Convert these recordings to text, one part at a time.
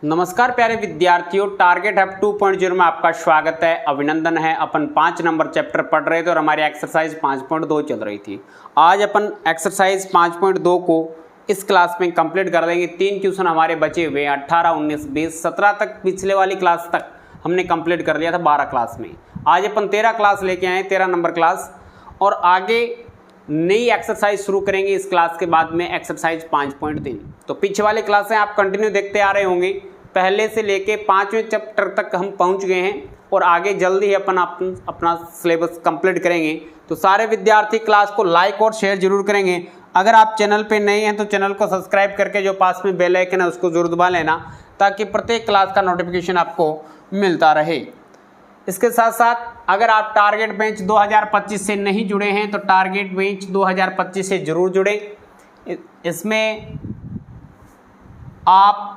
नमस्कार प्यारे विद्यार्थियों, टारगेट हब 2.0 में आपका स्वागत है, अभिनंदन है। अपन 5 नंबर चैप्टर पढ़ रहे थे और हमारी एक्सरसाइज 5.2 चल रही थी। आज अपन एक्सरसाइज 5.2 को इस क्लास में कंप्लीट कर देंगे। 3 क्वेश्चन हमारे बचे हुए, 18, 19, 20, 17 तक पिछले वाली क्लास तक हमने कंप्लीट कर लिया था 12 क्लास में। आज अपन 13 क्लास लेके आए, 13 नंबर क्लास, और आगे नई एक्सरसाइज शुरू करेंगे इस क्लास के बाद में, एक्सरसाइज 5.3। तो पीछे वाली क्लासें आप कंटिन्यू देखते आ रहे होंगे, पहले से लेके 5वें चैप्टर तक हम पहुंच गए हैं और आगे जल्दी ही अपना सिलेबस कंप्लीट करेंगे। तो सारे विद्यार्थी क्लास को लाइक और शेयर जरूर करेंगे। अगर आप चैनल पे नए हैं तो चैनल को सब्सक्राइब करके जो पास में बेल आइकन है उसको जरूर दबा लेना, ताकि प्रत्येक क्लास का नोटिफिकेशन आपको मिलता रहे। इसके साथ साथ अगर आप टारगेट बेंच 2025 से नहीं जुड़े हैं तो टारगेट बेंच 2025 से जरूर जुड़े। इसमें आप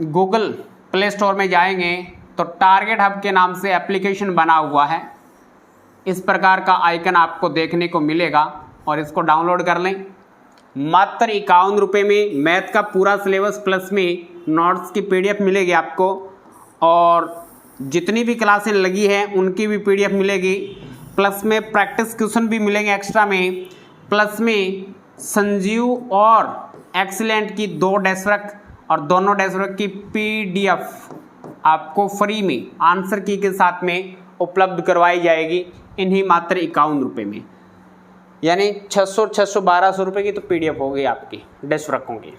गूगल प्ले स्टोर में जाएंगे तो टारगेट हब के नाम से एप्लीकेशन बना हुआ है। इस प्रकार का आइकन आपको देखने को मिलेगा और इसको डाउनलोड कर लें। मात्र 51 रुपये में मैथ का पूरा सिलेबस प्लस में नोट्स की PDF मिलेगी आपको, और जितनी भी क्लासें लगी हैं उनकी भी PDF मिलेगी, प्लस में प्रैक्टिस क्वेश्चन भी मिलेंगे एक्स्ट्रा में, प्लस में संजीव और एक्सीलेंट की 2 डेस्कवर्क और दोनों डेस्कवर्क की PDF आपको फ्री में आंसर की के साथ में उपलब्ध करवाई जाएगी, इन्हीं मात्र 51 रुपये में। यानी 600, 1200 रुपये की तो PDF होगी आपकी डेस्कवर्कों की,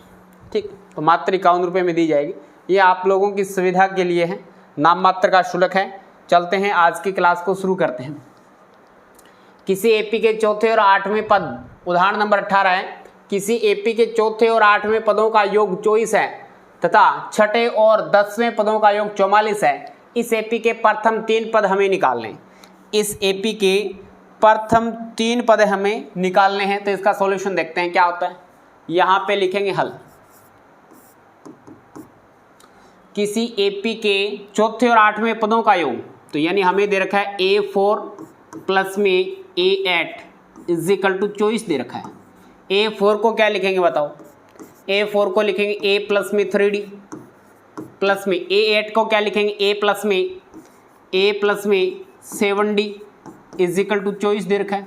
ठीक। तो मात्र 51 रुपये में दी जाएगी। ये आप लोगों की सुविधा के लिए है, नाम मात्र का शुल्क है। चलते हैं आज की क्लास को शुरू करते हैं। किसी AP के चौथे और 8वें पद, उदाहरण नंबर 18 है, किसी AP के चौथे और 8वें पदों का योग 24 है तथा छठे और 10वें पदों का योग 44 है। इस AP के प्रथम 3 पद हमें निकालने। इस AP के प्रथम 3 पद हमें निकालने हैं, तो इसका सॉल्यूशन देखते हैं क्या होता है। यहाँ पे लिखेंगे हल। किसी AP के चौथे और 8वें पदों का योग, तो यानी हमें दे रखा है A4 प्लस में A8 इज इक्वल टू 24 दे रखा है। A4 को क्या लिखेंगे बताओ? A4 को लिखेंगे A प्लस में 3D, प्लस में A8 को क्या लिखेंगे? A प्लस में 7D इज इक्वल टू 24 दे रखा है।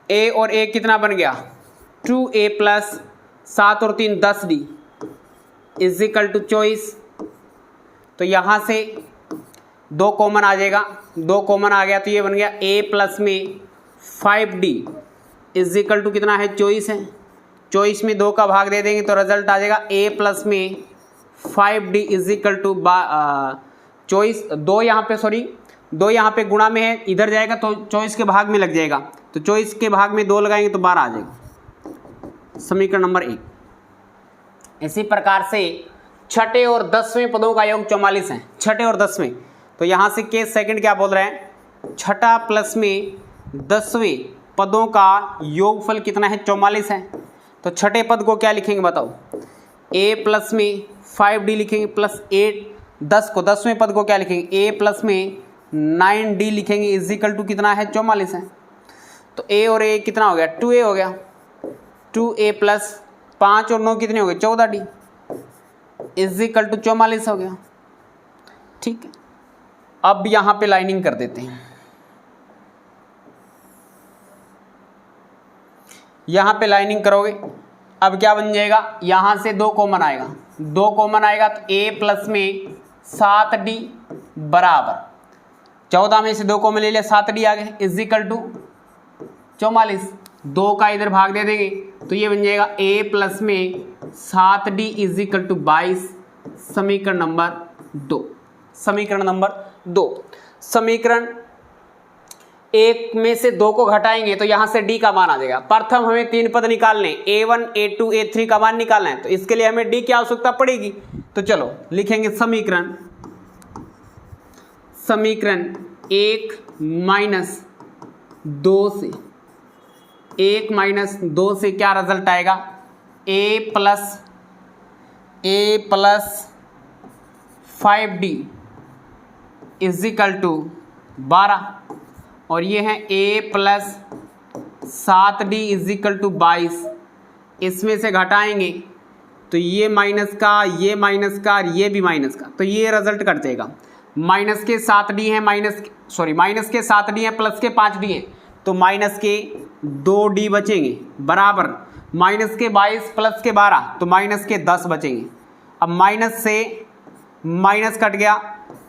A और A कितना बन गया? 2A प्लस 7 और 3 10D इज इक्वल टू 24। तो यहाँ से 2 कॉमन आ जाएगा, 2 कॉमन आ गया तो ये बन गया A प्लस में 5D इज इक्वल टू कितना है? 24 है। 24 में 2 का भाग दे देंगे तो रिजल्ट आ जाएगा A प्लस में 5D इज इक्वल टू 24। 2 यहाँ पे गुणा में है, इधर जाएगा तो 24 के भाग में लग जाएगा, तो 24 के भाग में 2 लगाएंगे तो 12 आ जाएगा। समीकरण नंबर 1। इसी प्रकार से छठे और 10वें पदों का योग 44 है। छठे और 10वें, तो यहाँ से केस सेकंड क्या बोल रहे हैं? छठा प्लस में 10वें पदों का योगफल कितना है? 44 है। तो छठे पद को क्या लिखेंगे बताओ? A प्लस में 5D लिखेंगे प्लस 8। 10 को 10वें पद को क्या लिखेंगे? A प्लस में 9D लिखेंगे इज इक्वल टू कितना है? 44 है। तो A और A कितना हो गया? 2A हो गया। 2A प्लस 5 और 9 कितने हो गए? 14D इज इक्वल टू 44 हो गया, ठीक है। अब यहाँ पे लाइनिंग कर देते हैं। यहाँ पे लाइनिंग करोगे, अब क्या बन जाएगा? यहाँ से 2 कॉमन आएगा, 2 कॉमन आएगा तो A प्लस में 7D बराबर 14 में से 2 कॉमन ले लिया, 7D आ गए इज इक्वल टू 44। 2 का इधर भाग दे देंगे तो ये बन जाएगा A प्लस में 7D इज इक्वल टू 22। समीकरण नंबर 2। समीकरण नंबर 2। समीकरण 1 में से 2 को घटाएंगे तो यहाँ से D का मान आ जाएगा। प्रथम हमें 3 पद निकालने, A1 A2 A3 का मान निकालना है, तो इसके लिए हमें D की आवश्यकता पड़ेगी। तो चलो लिखेंगे समीकरण 1 माइनस 2 से, 1 माइनस 2 से क्या रिजल्ट आएगा? A plus 5D is equal to 12, और ये है A plus 7D is equal to 22। इसमें से घटाएंगे तो ये माइनस का, ये माइनस का, ये भी माइनस का, तो ये रिजल्ट कट जाएगा। माइनस के 7 डी है, माइनस के 7 डी है, प्लस के 5 डी है, तो माइनस के 2 डी बचेंगे बराबर माइनस के 22 प्लस के 12, तो माइनस के 10 बचेंगे। अब माइनस से माइनस कट गया,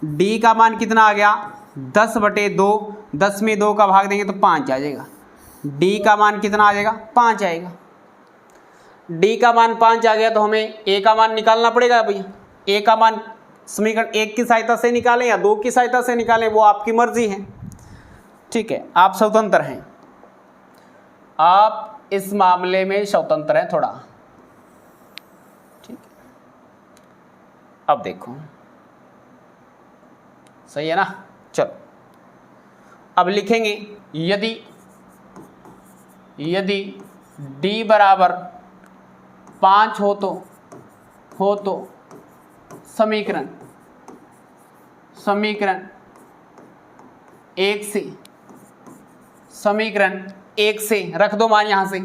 डी का मान कितना आ गया 10/2, 10 में 2 का भाग देंगे तो 5 आ जाएगा। डी का मान कितना आ जाएगा 5 आएगा। डी का मान 5 आ गया तो हमें ए का मान निकालना पड़ेगा भैया। ए का मान समीकरण 1 की सहायता से निकालें या 2 की सहायता से निकालें, वो आपकी मर्जी है, ठीक है, आप स्वतंत्र हैं, आप इस मामले में स्वतंत्र हैं थोड़ा, ठीक है। अब देखो सही है ना, चलो अब लिखेंगे यदि d बराबर 5 हो तो समीकरण 1 से रख दो मान यहाँ से,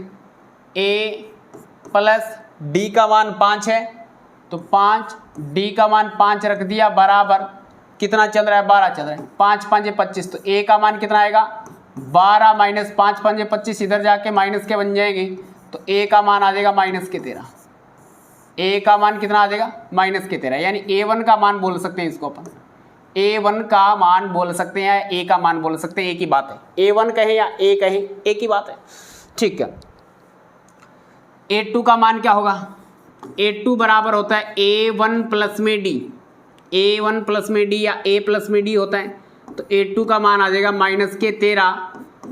a प्लस d का मान 5 है तो 5, d का मान 5 रख दिया बराबर कितना चल रहा है 12 चल रहा है, 5 5 25, तो a का मान कितना आएगा 12 माइनस 5 5 25, इधर जाके माइनस के बन जाएंगे, तो a का मान आ जाएगा -13। a का मान कितना आ जाएगा -13, यानी a1 का मान बोल सकते हैं इसको अपन, a1 का मान बोल सकते हैं या a का मान बोल सकते हैं, एक ही बात है, a1 कहें या a कहें एक ही बात है, ठीक है। a2 का मान क्या होगा, a2 बराबर होता है a1 प्लस में d, a1 प्लस में d या a प्लस में d होता है, तो a2 का मान आ जाएगा -13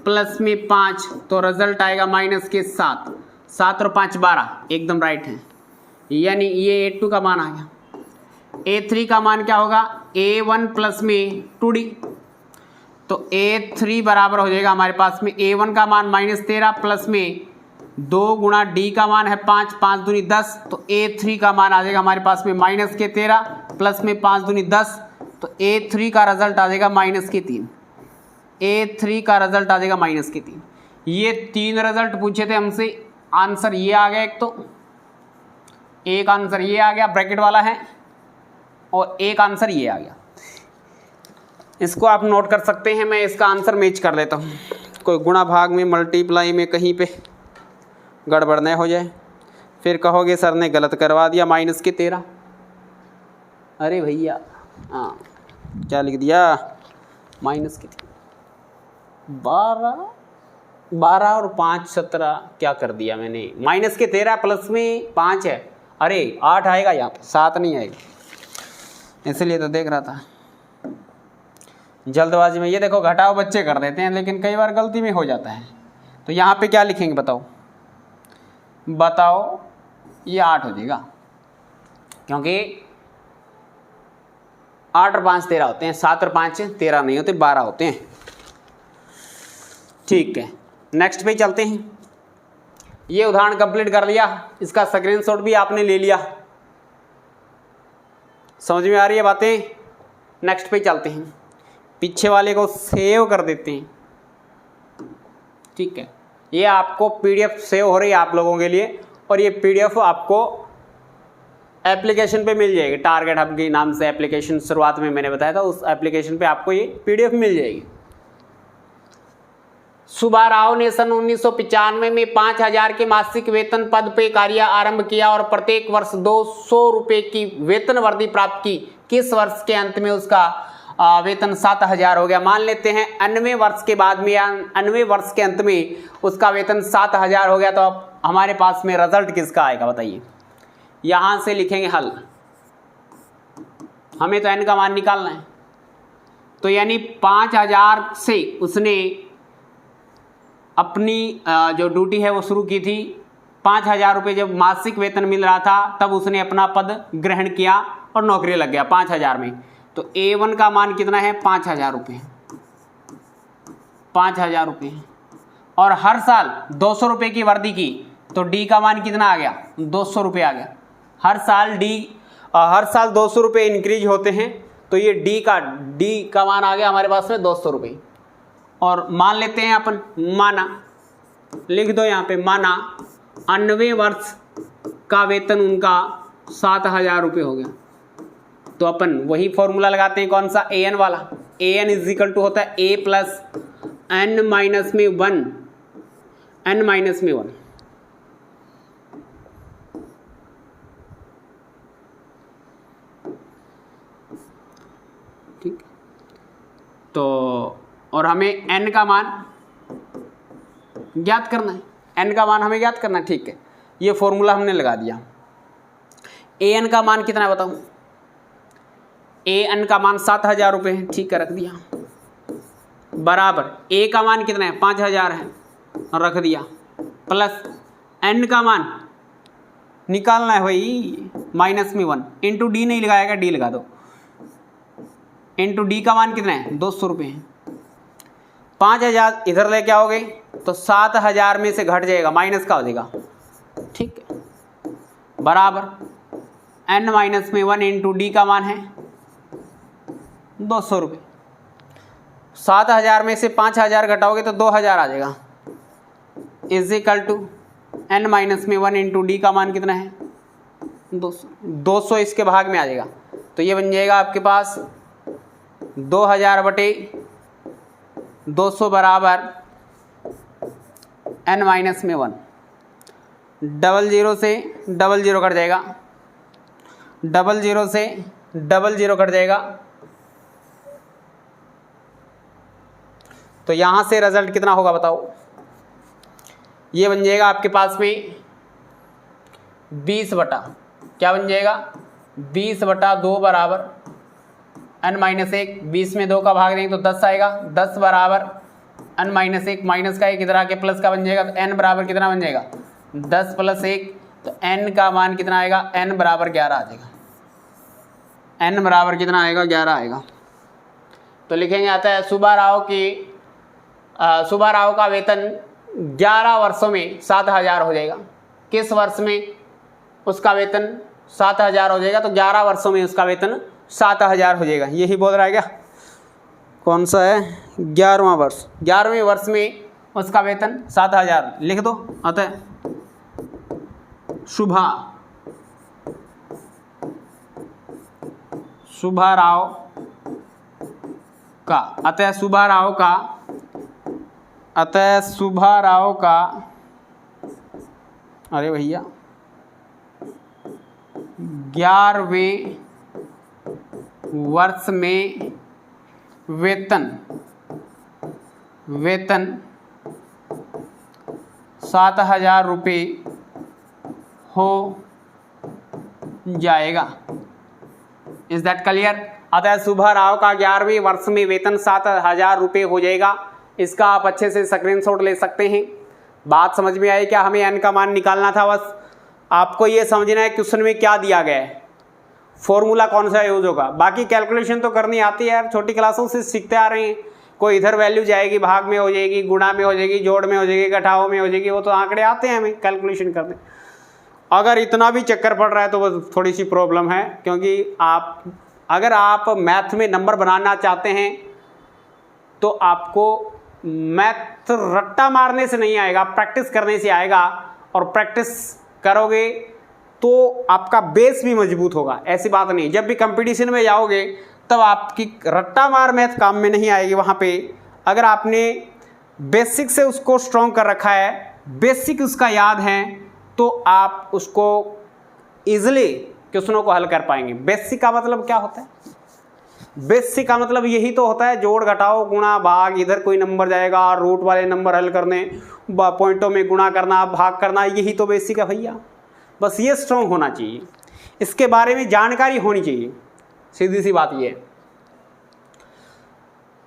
प्लस में 5, तो रिजल्ट आएगा -7, 7 और 5 12, एकदम राइट है, यानी ये a2 का मान आ गया। a3 का मान क्या होगा a1 प्लस में 2d, तो a3 बराबर हो जाएगा हमारे पास में a1 का मान -13 प्लस में 2 गुणा d का मान है 5, 5 दूनी 10, तो a3 का मान आ जाएगा हमारे पास में -13 प्लस में 5 दूनी 10, तो a3 का रिजल्ट आ जाएगा -3, a3 का रिजल्ट आ जाएगा -3। ये 3 रिजल्ट पूछे थे हमसे, आंसर ये आ गया, एक आंसर ये आ गया ब्रैकेट वाला है और एक आंसर ये आ गया, इसको आप नोट कर सकते हैं। मैं इसका आंसर मैच कर लेता हूँ, कोई गुणा भाग में मल्टीप्लाई में कहीं पे गड़बड़ न हो जाए, फिर कहोगे सर ने गलत करवा दिया -13। अरे भैया हाँ क्या लिख दिया -12 और 5 17, क्या कर दिया मैंने, -13 प्लस में 5 है, अरे 8 आएगा यहाँ पे, 7 नहीं आएगा, इसलिए तो देख रहा था जल्दबाजी में। ये देखो घटाओ बच्चे कर देते हैं, लेकिन कई बार गलती में हो जाता है, तो यहाँ पे क्या लिखेंगे बताओ, ये 8 हो जाएगा, क्योंकि 8 और 5 13 होते हैं, 7 और 5 13 नहीं होते, 12 होते हैं, ठीक है। नेक्स्ट पे चलते हैं। ये उदाहरण कंप्लीट कर लिया, इसका स्क्रीनशॉट भी आपने ले लिया, समझ में आ रही है बातें। नेक्स्ट पे चलते हैं, पीछे वाले को सेव कर देते हैं, ठीक है। ये आपको पीडीएफ सेव हो रही है आप लोगों के लिए, और ये पीडीएफ आपको एप्लीकेशन पे मिल जाएगी, टारगेट हब के नाम से एप्लीकेशन शुरुआत में मैंने बताया था, उस एप्लीकेशन पे आपको ये पीडीएफ मिल जाएगी। सुब्बा राव ने सन 1995 में 5000 के मासिक वेतन पद पे कार्य आरंभ किया और प्रत्येक वर्ष 200 रुपये की वेतन वृद्धि प्राप्त की। किस वर्ष के अंत में उसका वेतन 7000 हो गया? मान लेते हैं 90 वर्ष के बाद में या 90 वर्ष के अंत में उसका वेतन 7000 हो गया, तो अब हमारे पास में रिजल्ट किसका आएगा बताइए। यहाँ से लिखेंगे हल, हमें तो n का मान निकालना है, तो यानी 5000 से उसने अपनी जो ड्यूटी है वो शुरू की थी। 5000 रुपये जब मासिक वेतन मिल रहा था तब उसने अपना पद ग्रहण किया और नौकरी लग गया 5000 में। तो A1 का मान कितना है? 5000 रुपये, 5000 रुपये, और हर साल 200 रुपये की वृद्धि की, तो D का मान कितना आ गया? 200 रुपये आ गया। हर साल 200 रुपये इंक्रीज होते हैं, तो ये D का मान आ गया हमारे पास में 200 रुपये। और मान लेते हैं अपन, माना लिख दो यहाँ पे, माना 90 वर्ष का वेतन उनका 7,000 रुपये हो गया। तो अपन वही फॉर्मूला लगाते हैं, कौन सा, an वाला। an इज इक्वल टू होता है a प्लस n माइनस में 1, n माइनस में 1। ठीक, तो और हमें n का मान ज्ञात करना है, n का मान हमें ज्ञात करना है। ठीक है, ये फॉर्मूला हमने लगा दिया। an का मान कितना है बताओ, an का मान 7,000 रुपये है, ठीक है, रख दिया, बराबर a का मान कितना है, 5,000 है, रख दिया, प्लस n का मान निकालना है भाई, माइनस में 1, इंटू डी नहीं लगाएगा, डी लगा दो, इंटू डी का मान कितना है, 200 रुपये है। 5,000 इधर लेके आओगे तो 7,000 में से घट जाएगा, माइनस का हो जाएगा, ठीक है, बराबर n माइनस में 1 इंटू डी का मान है 200 रुपये। 7,000 में से 5,000 घटाओगे तो 2,000 आ जाएगा, is equal to n minus में 1 इंटू डी का मान कितना है, 200। 200 इसके भाग में आ जाएगा, तो ये बन जाएगा आपके पास 2,000 बटे 200 बराबर n माइनस में 1। 00 से 00 कट जाएगा, 00 से 00 कट जाएगा, तो यहाँ से रिजल्ट कितना होगा बताओ, ये बन जाएगा आपके पास में 20 बटा, क्या बन जाएगा, 20 बटा 2 बराबर n माइनस 1। 20 में 2 का भाग देंगे तो 10 आएगा, 10 बराबर n माइनस 1, माइनस का 1 इधर आके प्लस का बन जाएगा, तो n बराबर कितना बन जाएगा, 10 प्लस 1, तो n का मान कितना आएगा, n बराबर 11 आ जाएगा, n बराबर कितना आएगा, 11 आएगा। तो लिखेंगे आता है सुब्बा राव का वेतन 11 वर्षों में 7,000 हो जाएगा। किस वर्ष में उसका वेतन 7,000 हो जाएगा, तो 11 वर्षों में उसका वेतन 7,000 हो जाएगा, यही बोल रहा है क्या, कौन सा है, 11वां वर्ष, 11वें वर्ष में उसका वेतन 7,000 लिख दो। अतः सुब्बा राव का, अतः सुब्बा राव का, अरे भैया 11वें वर्ष में वेतन 7,000 रुपये हो जाएगा। Is that clear. अतः सुब्बा राव का 11वें वर्ष में वेतन 7,000 रुपये हो जाएगा। इसका आप अच्छे से स्क्रीनशॉट ले सकते हैं। बात समझ में आई क्या, हमें n का मान निकालना था, बस आपको ये समझना है क्वेश्चन में क्या दिया गया है, फॉर्मूला कौन सा यूज होगा। बाकी कैलकुलेशन तो करनी आती है यार, छोटी क्लासों से सीखते आ रहे हैं। कोई इधर वैल्यू जाएगी, भाग में हो जाएगी, गुणा में हो जाएगी, जोड़ में हो जाएगी, घटाव में हो जाएगी, वो तो आंकड़े आते हैं हमें कैलकुलेशन करने। अगर इतना भी चक्कर पड़ रहा है तो वो थोड़ी सी प्रॉब्लम है, क्योंकि अगर आप मैथ में नंबर बनाना चाहते हैं तो आपको मैथ रट्टा मारने से नहीं आएगा, प्रैक्टिस करने से आएगा। और प्रैक्टिस करोगे तो आपका बेस भी मजबूत होगा। ऐसी बात नहीं, जब भी कंपटीशन में जाओगे तब आपकी रट्टा मार मैथ काम में नहीं आएगी। वहाँ पे अगर आपने बेसिक से उसको स्ट्रॉन्ग कर रखा है, बेसिक उसका याद है, तो आप उसको इजीली क्वेश्चनों को हल कर पाएंगे। बेसिक का मतलब क्या होता है, बेसिक का मतलब यही तो होता है, जोड़ घटाओ गुणा भाग, इधर कोई नंबर जाएगा, रूट वाले नंबर हल करने, पॉइंटों में गुणा करना, भाग करना, यही तो बेसिक है भैया। बस ये स्ट्रॉन्ग होना चाहिए, इसके बारे में जानकारी होनी चाहिए, सीधी सी बात ये है।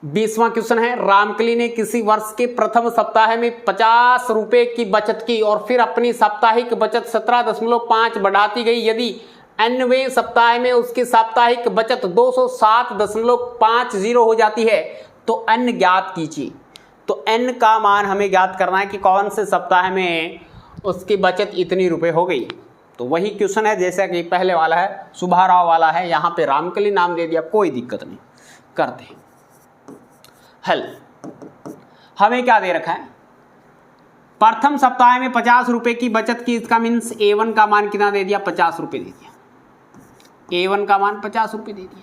20वां क्वेश्चन है, रामकली ने किसी वर्ष के प्रथम सप्ताह में 50 रुपए की बचत की और फिर अपनी साप्ताहिक बचत 17.5 बढ़ाती गई। यदि nवें सप्ताह में उसकी साप्ताहिक बचत 207.50 हो जाती है तो n ज्ञात कीजिए। तो n का मान हमें ज्ञात करना है कि कौन से सप्ताह में उसकी बचत इतनी रुपए हो गई। तो वही क्वेश्चन है जैसा कि पहले वाला है, सुब्बा राव वाला है, यहाँ पे रामकली नाम दे दिया, कोई दिक्कत नहीं, करते हैं हल। हमें क्या दे रखा है, प्रथम सप्ताह में 50 रुपए की बचत की, इसका मीन्स A1 का मान कितना दे दिया, 50 रुपए दे दिया। A1 का मान 50 रुपये दे दिया।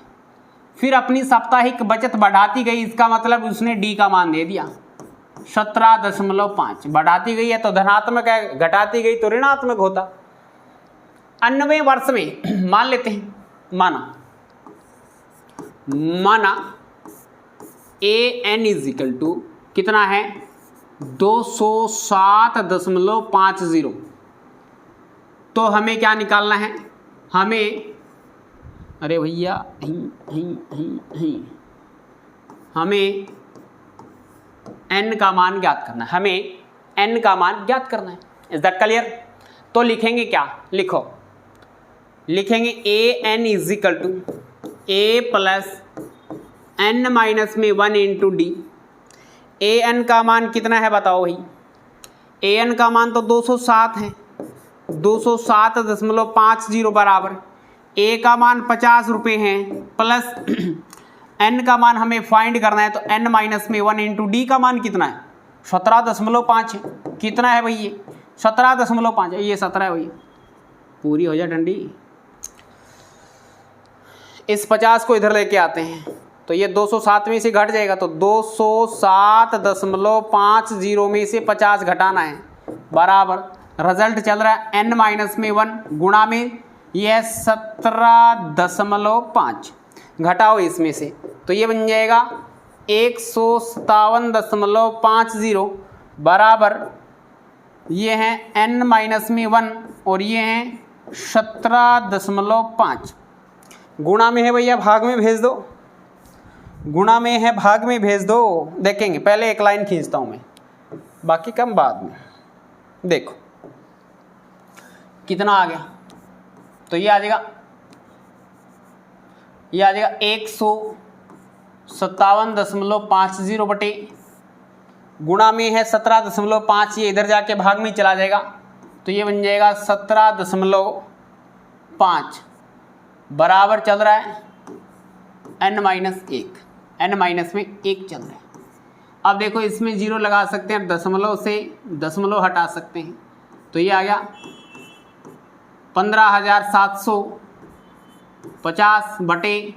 फिर अपनी साप्ताहिक बचत बढ़ाती गई, इसका मतलब उसने D का मान दे दिया 17.5। बढ़ाती गई है तो धनात्मक है, घटाती गई तो ऋणात्मक होता। 90वें वर्ष में मान लेते हैं, माना AN इजिकल टू कितना है 207.50। तो हमें क्या निकालना है, हमें अरे भैया हमें n का मान ज्ञात करना है, हमें n का मान ज्ञात करना है। Is that clear? तो लिखेंगे क्या, लिखेंगे AN equal to A plus n minus में 1 इंटू डी। AN का मान कितना है बताओ भाई, AN का मान तो 207 है, 207.50 बराबर A का मान 50 रुपये है प्लस n का मान हमें फाइंड करना है, तो n माइनस में 1 इंटू डी का मान कितना है 17.5 है। कितना है भाई ये 17.5 है, ये 17 है भैया, पूरी हो जाए डंडी। इस 50 को इधर लेके आते हैं तो ये 207 में से घट जाएगा, तो 207.50 में से 50 घटाना है बराबर रिजल्ट चल रहा है n माइनस में 1 गुणा में यह 17.5 घटाओ इसमें से, तो ये बन जाएगा 157.50 बराबर ये है n माइनस में 1 और ये है 17.5। गुणा में है भैया, भाग में भेज दो, गुणा में है भाग में भेज दो। देखेंगे, पहले एक लाइन खींचता हूं मैं, बाकी कम बाद में। देखो कितना आ गया, तो ये आ जाएगा 157.50 बटे गुणा में है 17.5, ये इधर जाके भाग में चला जाएगा, तो ये बन जाएगा 17.5 बराबर चल रहा है n माइनस 1, n माइनस में 1 चल रहा है। अब देखो इसमें 0 लगा सकते हैं, दशमलव से दशमलव हटा सकते हैं, तो ये आ गया 15,750 बटे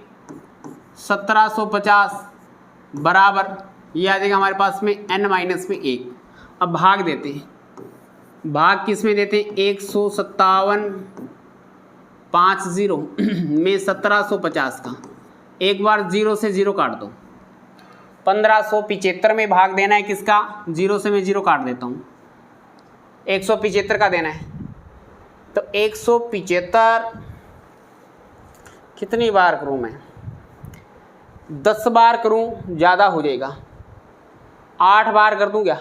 1750 बराबर ये आ जाएगा हमारे पास में n माइनस में 1। अब भाग देते हैं, भाग किस में देते हैं 157.50 में 1750 का, एक बार 0 से 0 काट दो, 1575 में भाग देना है किसका, 0 से मैं 0 काट देता हूँ, 175 का देना है, तो 175 कितनी बार करूँ मैं, 10 बार करूँ ज़्यादा हो जाएगा, 8 बार कर दूँ क्या,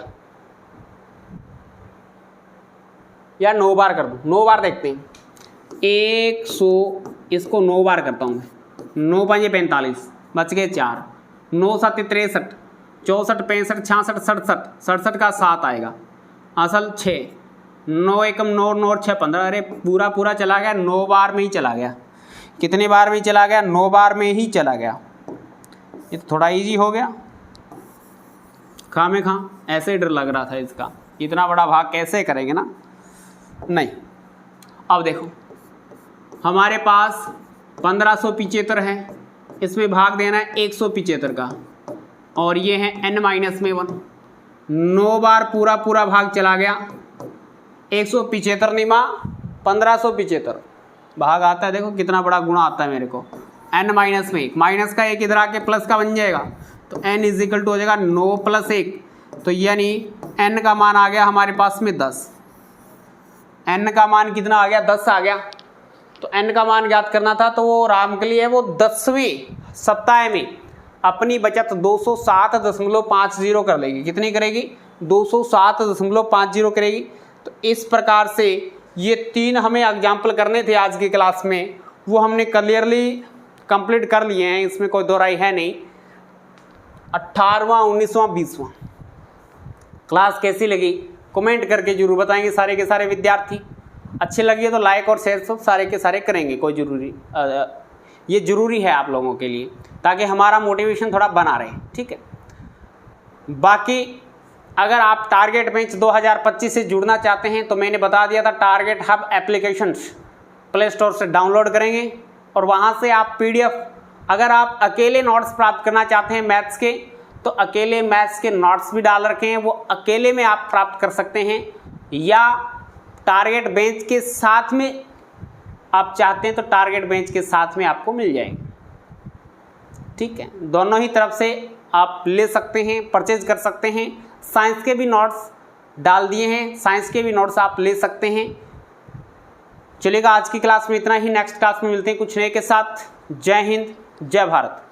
या 9 बार कर दूँ, 9 बार देखते हैं। 100 इसको 9 बार करता हूँ मैं, 9 5 45 बच गए 4, 9 7 63, 64 65 66 67, 67 का 7 आएगा, असल 6, 9 एकम 9 9 6 15, अरे पूरा चला गया, 9 बार में ही चला गया। कितने बार में चला गया, 9 बार में ही चला गया। ये तो थोड़ा इजी हो गया, खामे ऐसे डर लग रहा था इसका, इतना बड़ा भाग कैसे करेंगे ना, नहीं। अब देखो हमारे पास 1575 है, इसमें भाग देना है 175 का, और ये है n माइनस में 1, 9 बार पूरा भाग चला गया, 175 निमा 1575 भाग आता है, देखो कितना बड़ा गुणा आता है मेरे को, n माइनस में 1, माइनस का 1 इधर आके प्लस का बन जाएगा, तो n इज इक्वल टू हो जाएगा 9 + 1, तो यानी n का मान आ गया हमारे पास में 10, n का मान कितना आ गया 10 आ गया। तो n का मान ज्ञात करना था, तो वो राम के लिए वो 10वें सप्ताह में अपनी बचत 207.50 कर लेगी। कितनी करेगी 207.50 करेगी। तो इस प्रकार से ये 3 हमें एग्जाम्पल करने थे आज की क्लास में, वो हमने क्लियरली कंप्लीट कर लिए हैं, इसमें कोई दो राय है नहीं। 18वां 19वां 20वां क्लास कैसी लगी कमेंट करके जरूर बताएंगे सारे के सारे विद्यार्थी। अच्छी लगी है तो लाइक और शेयर सब सारे के सारे करेंगे, कोई ज़रूरी ये ज़रूरी है आप लोगों के लिए, ताकि हमारा मोटिवेशन थोड़ा बना रहे, ठीक है। बाकी अगर आप टारगेट बेंच 2025 से जुड़ना चाहते हैं तो मैंने बता दिया था, target hub applications play store से डाउनलोड करेंगे, और वहाँ से आप PDF, अगर आप अकेले नोट्स प्राप्त करना चाहते हैं मैथ्स के तो अकेले मैथ्स के नोट्स भी डाल रखे हैं, वो अकेले में आप प्राप्त कर सकते हैं, या टारगेट बेंच के साथ में आप चाहते हैं तो टारगेट बेंच के साथ में आपको मिल जाएंगे। ठीक है, दोनों ही तरफ से आप ले सकते हैं, परचेज कर सकते हैं। साइंस के भी नोट्स डाल दिए हैं, साइंस के भी नोट्स आप ले सकते हैं। चलिएगा, आज की क्लास में इतना ही। नेक्स्ट क्लास में मिलते हैं कुछ नए के साथ। जय हिंद, जय भारत।